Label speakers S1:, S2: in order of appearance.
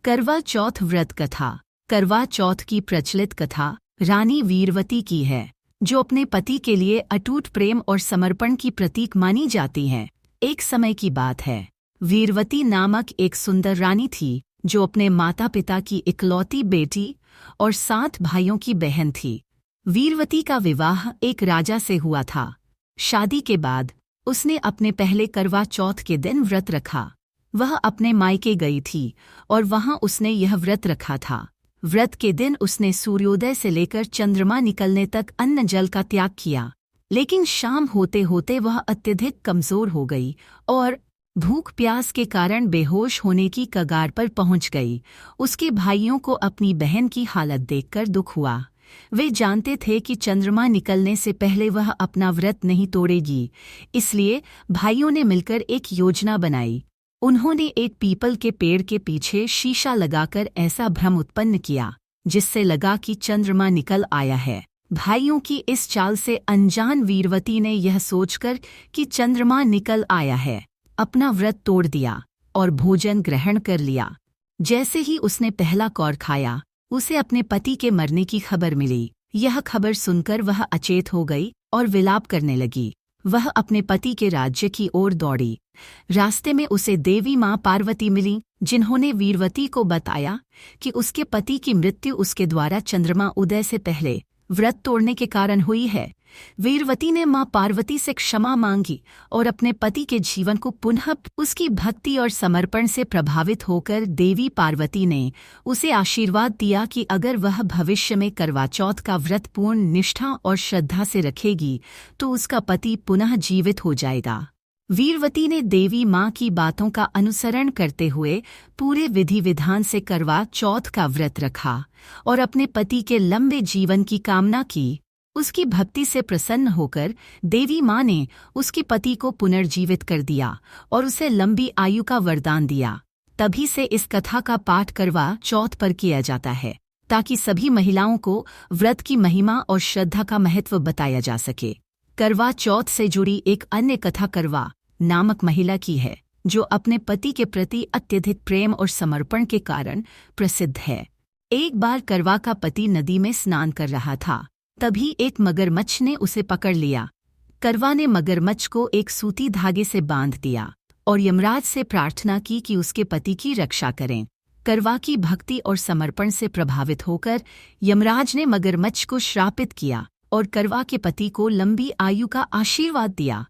S1: करवा चौथ व्रत कथा। करवा चौथ की प्रचलित कथा रानी वीरवती की है, जो अपने पति के लिए अटूट प्रेम और समर्पण की प्रतीक मानी जाती है। एक समय की बात है, वीरवती नामक एक सुंदर रानी थी, जो अपने माता पिता की इकलौती बेटी और 7 भाइयों की बहन थी। वीरवती का विवाह एक राजा से हुआ था। शादी के बाद उसने अपने पहले करवा चौथ के दिन व्रत रखा। वह अपने मायके गई थी और वहां उसने यह व्रत रखा था। व्रत के दिन उसने सूर्योदय से लेकर चंद्रमा निकलने तक अन्न जल का त्याग किया, लेकिन शाम होते होते वह अत्यधिक कमजोर हो गई और भूख प्यास के कारण बेहोश होने की कगार पर पहुंच गई। उसके भाइयों को अपनी बहन की हालत देखकर दुख हुआ। वे जानते थे कि चंद्रमा निकलने से पहले वह अपना व्रत नहीं तोड़ेगी, इसलिए भाइयों ने मिलकर एक योजना बनाई। उन्होंने एक पीपल के पेड़ के पीछे शीशा लगाकर ऐसा भ्रम उत्पन्न किया, जिससे लगा कि चंद्रमा निकल आया है। भाइयों की इस चाल से अनजान वीरवती ने यह सोचकर कि चंद्रमा निकल आया है, अपना व्रत तोड़ दिया और भोजन ग्रहण कर लिया। जैसे ही उसने पहला कौर खाया, उसे अपने पति के मरने की खबर मिली। यह खबर सुनकर वह अचेत हो गई और विलाप करने लगी। वह अपने पति के राज्य की ओर दौड़ी। रास्ते में उसे देवी माँ पार्वती मिली, जिन्होंने वीरवती को बताया कि उसके पति की मृत्यु उसके द्वारा चंद्रमा उदय से पहले व्रत तोड़ने के कारण हुई है। वीरवती ने माँ पार्वती से क्षमा मांगी और अपने पति के जीवन को पुनः उसकी भक्ति और समर्पण से प्रभावित होकर देवी पार्वती ने उसे आशीर्वाद दिया कि अगर वह भविष्य में करवा चौथ का व्रत पूर्ण निष्ठा और श्रद्धा से रखेगी तो उसका पति पुनः जीवित हो जाएगा। वीरवती ने देवी माँ की बातों का अनुसरण करते हुए पूरे विधि विधान से करवा चौथ का व्रत रखा और अपने पति के लंबे जीवन की कामना की। उसकी भक्ति से प्रसन्न होकर देवी माँ ने उसके पति को पुनर्जीवित कर दिया और उसे लंबी आयु का वरदान दिया। तभी से इस कथा का पाठ करवा चौथ पर किया जाता है, ताकि सभी महिलाओं को व्रत की महिमा और श्रद्धा का महत्व बताया जा सके। करवा चौथ से जुड़ी एक अन्य कथा करवा नामक महिला की है, जो अपने पति के प्रति अत्यधिक प्रेम और समर्पण के कारण प्रसिद्ध है। एक बार करवा का पति नदी में स्नान कर रहा था, तभी एक मगरमच्छ ने उसे पकड़ लिया। करवा ने मगरमच्छ को एक सूती धागे से बांध दिया और यमराज से प्रार्थना की कि उसके पति की रक्षा करें। करवा की भक्ति और समर्पण से प्रभावित होकर यमराज ने मगरमच्छ को श्रापित किया और करवा के पति को लंबी आयु का आशीर्वाद दिया।